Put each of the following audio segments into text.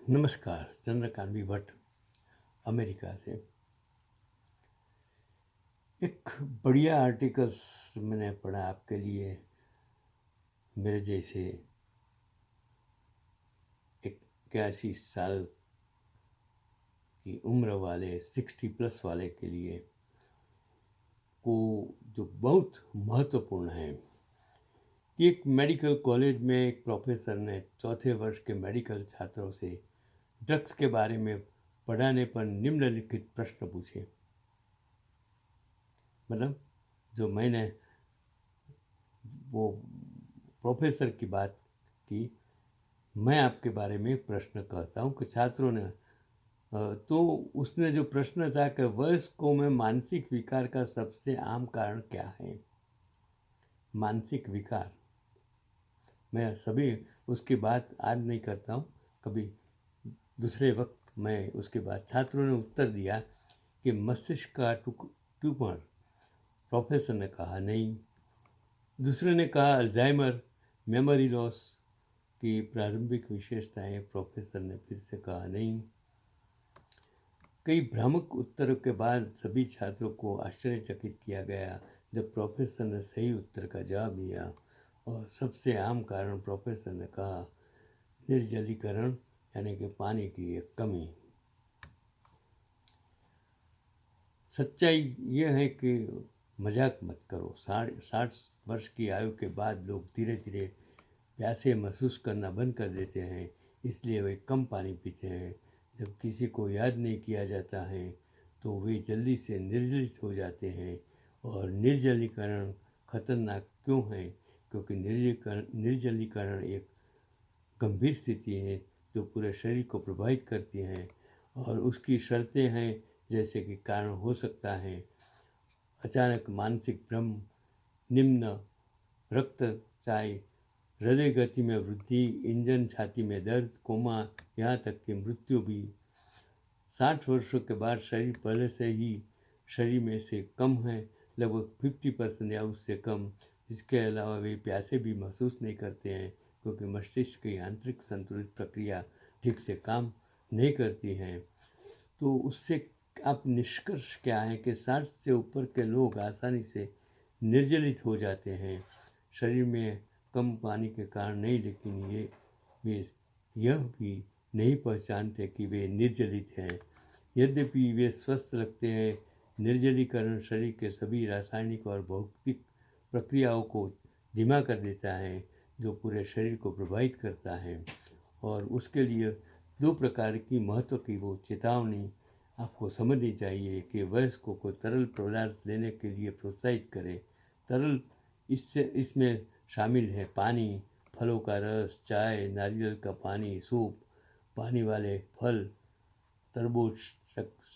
नमस्कार। चंद्रकांत भट्ट अमेरिका से। एक बढ़िया आर्टिकल्स मैंने पढ़ा आपके लिए। मेरे जैसे 81 साल की उम्र वाले 60+ वाले के लिए को जो बहुत महत्वपूर्ण है कि एक मेडिकल कॉलेज में एक प्रोफेसर ने चौथे वर्ष के मेडिकल छात्रों से ड्रग्स के बारे में पढ़ाने पर निम्नलिखित प्रश्न पूछे। मतलब जो मैंने वो प्रोफेसर की बात की, मैं आपके बारे में प्रश्न कहता हूँ कि छात्रों ने तो उसने जो प्रश्न था कि वयस्कों में मानसिक विकार का सबसे आम कारण क्या है। मानसिक विकार, मैं सभी उसकी बात आज नहीं करता हूँ, कभी दूसरे वक्त मैं उसके बाद। छात्रों ने उत्तर दिया कि मस्तिष्क का ट्यूमर। प्रोफेसर ने कहा नहीं। दूसरे ने कहा अल्जाइमर, मेमोरी लॉस की प्रारंभिक विशेषताएं। प्रोफेसर ने फिर से कहा नहीं। कई भ्रामक उत्तरों के बाद सभी छात्रों को आश्चर्यचकित किया गया जब प्रोफेसर ने सही उत्तर का जवाब दिया। और सबसे आम कारण प्रोफेसर ने कहा निर्जलीकरण, यानी कि पानी की एक कमी। सच्चाई यह है कि मजाक मत करो। 60 वर्ष की आयु के बाद लोग धीरे धीरे प्यासे महसूस करना बंद कर देते हैं, इसलिए वे कम पानी पीते हैं। जब किसी को याद नहीं किया जाता है तो वे जल्दी से निर्जलित हो जाते हैं। और निर्जलीकरण खतरनाक क्यों है? क्योंकि निर्जलीकरण एक गंभीर स्थिति है जो पूरे शरीर को प्रभावित करती है। और उसकी शर्तें हैं जैसे कि कारण हो सकता है अचानक मानसिक भ्रम, निम्न रक्तचाप, हृदय गति में वृद्धि, इंजन छाती में दर्द, कोमा, यहाँ तक कि मृत्यु भी। 60 वर्षों के बाद शरीर पहले से ही शरीर में से कम है, लगभग 50% या उससे कम। इसके अलावा वे प्यासे भी महसूस नहीं करते हैं क्योंकि मस्तिष्क की आंतरिक संतुलित प्रक्रिया ठीक से काम नहीं करती हैं। तो उससे आप निष्कर्ष क्या है कि 60 से ऊपर के लोग आसानी से निर्जलित हो जाते हैं। शरीर में कम पानी के कारण नहीं, लेकिन वे यह भी नहीं पहचानते कि वे निर्जलित हैं। यद्यपि वे स्वस्थ लगते हैं। निर्जलीकरण शरीर के सभी रासायनिक और भौतिक प्रक्रियाओं को धीमा कर देता है जो पूरे शरीर को प्रभावित करता है। और उसके लिए 2 प्रकार की महत्व की वो चेतावनी आपको समझनी चाहिए कि वयस्कों को तरल पदार्थ लेने के लिए प्रोत्साहित करें। तरल इसमें शामिल है पानी, फलों का रस, चाय, नारियल का पानी, सूप, पानी वाले फल, तरबूज,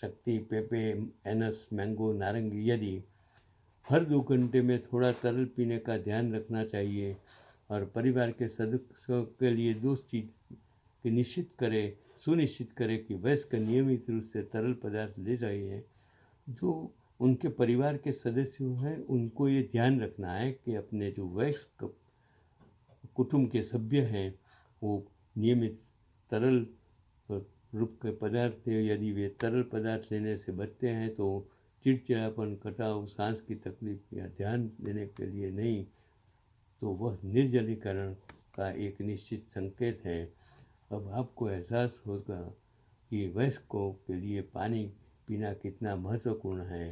शक्ति, पेपे, एनस, मैंगो, नारंगी। यदि हर 2 घंटे में थोड़ा तरल पीने का ध्यान रखना चाहिए। और परिवार के सदस्यों के लिए 2 चीज़ की सुनिश्चित करें कि वयस्क नियमित रूप से तरल पदार्थ ले रहे हैं। जो उनके परिवार के सदस्य हैं उनको ये ध्यान रखना है कि अपने जो वयस्क कुटुंब के सभ्य हैं वो नियमित तरल रूप के पदार्थ, यदि वे तरल पदार्थ लेने से बचते हैं तो चिड़चिड़ापन, कटाव, सांस की तकलीफ या ध्यान देने के लिए नहीं, तो वह निर्जलीकरण का एक निश्चित संकेत है। अब आपको एहसास होगा कि वयस्कों के लिए पानी पीना कितना महत्वपूर्ण है।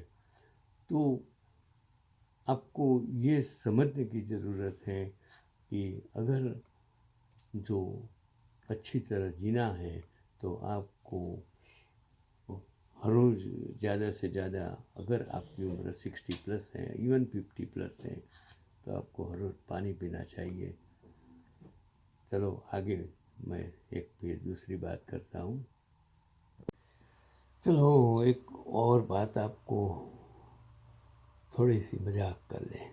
तो आपको ये समझने की ज़रूरत है कि अगर जो अच्छी तरह जीना है तो आपको हर रोज़ ज़्यादा से ज़्यादा, अगर आपकी उम्र 60+ है, इवन 50+ है, तो आपको हर रोज़ पानी पीना चाहिए। चलो आगे मैं एक फिर दूसरी बात करता हूँ। चलो एक और बात आपको थोड़ी सी मजाक कर लें।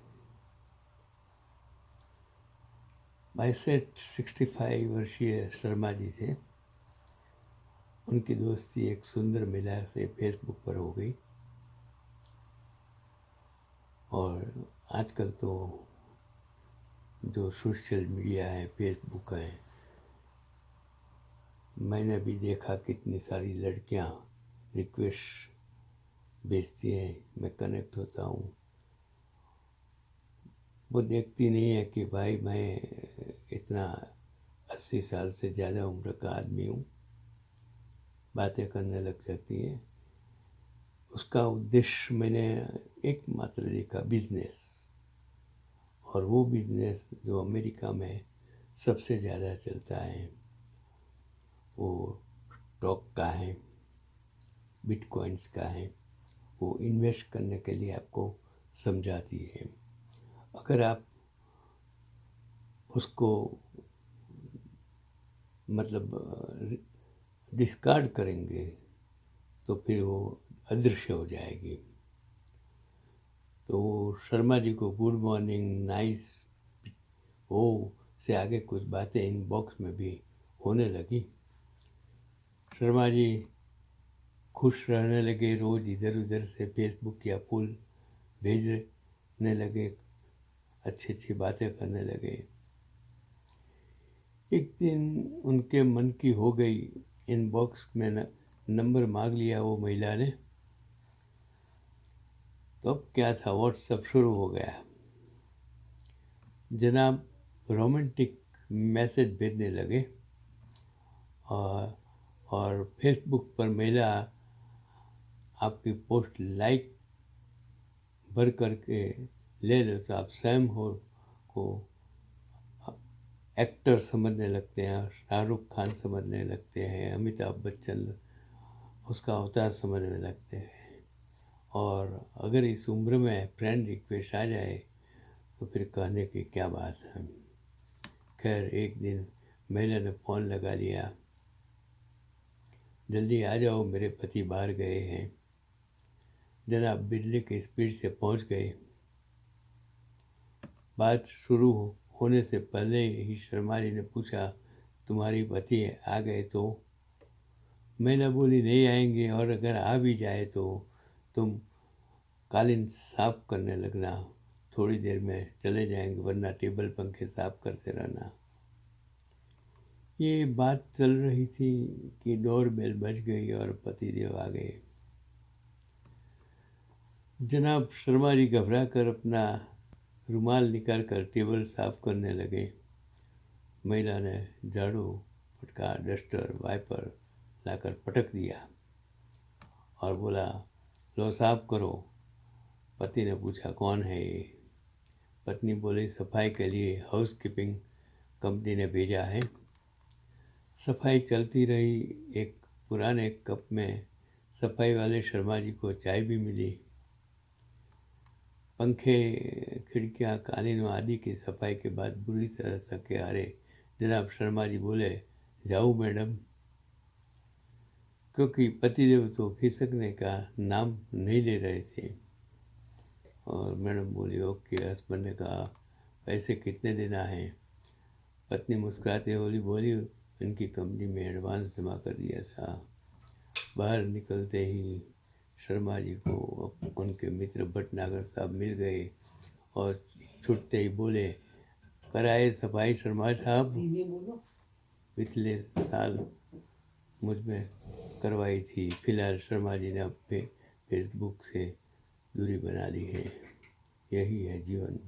65 वर्षीय शर्मा जी थे। उनकी दोस्ती एक सुंदर महिला से फेसबुक पर हो गई। और आजकल तो जो सोशल मीडिया है, फेसबुक है, मैंने भी देखा कितनी सारी लड़कियां रिक्वेस्ट भेजती हैं, मैं कनेक्ट होता हूँ। वो देखती नहीं है कि भाई मैं इतना 80 साल से ज़्यादा उम्र का आदमी हूँ, बातें करने लग जाती है। उसका उद्देश्य मैंने एकमात्र देखा, बिजनेस। और वो बिजनेस जो अमेरिका में सबसे ज़्यादा चलता है वो स्टॉक का है, बिटकॉइंस का है। वो इन्वेस्ट करने के लिए आपको समझाती है। अगर आप उसको मतलब डिस्कार्ड करेंगे तो फिर वो अदृश्य हो जाएगी। तो शर्मा जी को गुड मॉर्निंग नाइस हो से आगे कुछ बातें इनबॉक्स में भी होने लगी। शर्मा जी खुश रहने लगे, रोज़ इधर उधर से फेसबुक या फूल भेजने लगे, अच्छी अच्छी बातें करने लगे। एक दिन उनके मन की हो गई, इनबॉक्स में नंबर मांग लिया वो महिला ने। तो अब क्या था, व्हाट्सएप शुरू हो गया। जनाब रोमांटिक मैसेज भेजने लगे और फेसबुक पर महिला आपकी पोस्ट लाइक भर करके ले लो तो आप स्वयं को एक्टर समझने लगते हैं, शाहरुख खान समझने लगते हैं, अमिताभ बच्चन उसका अवतार समझने लगते हैं। और अगर इस उम्र में फ्रेंड रिक्वेस्ट आ जाए तो फिर कहने की क्या बात है। खैर एक दिन महिला ने फ़ोन लगा लिया, जल्दी आ जाओ मेरे पति बाहर गए हैं। जनाब बिजली की स्पीड से पहुंच गए। बात शुरू होने से पहले ही शर्मा जी ने पूछा, तुम्हारी पति आ गए तो? महिला बोली, नहीं आएंगे, और अगर आ भी जाए तो तुम कालीन साफ करने लगना, थोड़ी देर में चले जाएंगे, वरना टेबल पंखे साफ करते रहना। ये बात चल रही थी कि डोरबेल बज गई और पतिदेव आ गए। जनाब शर्मा जी घबरा कर अपना रुमाल निकाल कर टेबल साफ करने लगे। महिला ने झाड़ू, फटका, डस्टर, वाइपर लाकर पटक दिया और बोला, लो साफ करो। पति ने पूछा, कौन है ये? पत्नी बोली, सफाई के लिए हाउस कीपिंग कंपनी ने भेजा है। सफाई चलती रही। एक पुराने कप में सफाई वाले शर्मा जी को चाय भी मिली। पंखे, खिड़कियां, कालीन आदि की सफाई के बाद बुरी तरह थके हारे जनाब शर्मा जी बोले, जाऊँ मैडम? क्योंकि पतिदेव तो खिसकने का नाम नहीं ले रहे थे। और मैडम बोली, ओके। हस्बैंड ने कहा, पैसे कितने देना है? पत्नी मुस्कुराते हुए बोली, इनकी कंपनी में एडवांस जमा कर दिया था। बाहर निकलते ही शर्मा जी को उनके मित्र भटनागर साहब मिल गए और छूटते ही बोले, कराए सफाई शर्मा साहब? पिछले साल मुझ में करवाई थी। फिलहाल शर्मा जी ने अब फेसबुक से दूरी बना ली है। यही है जीवन।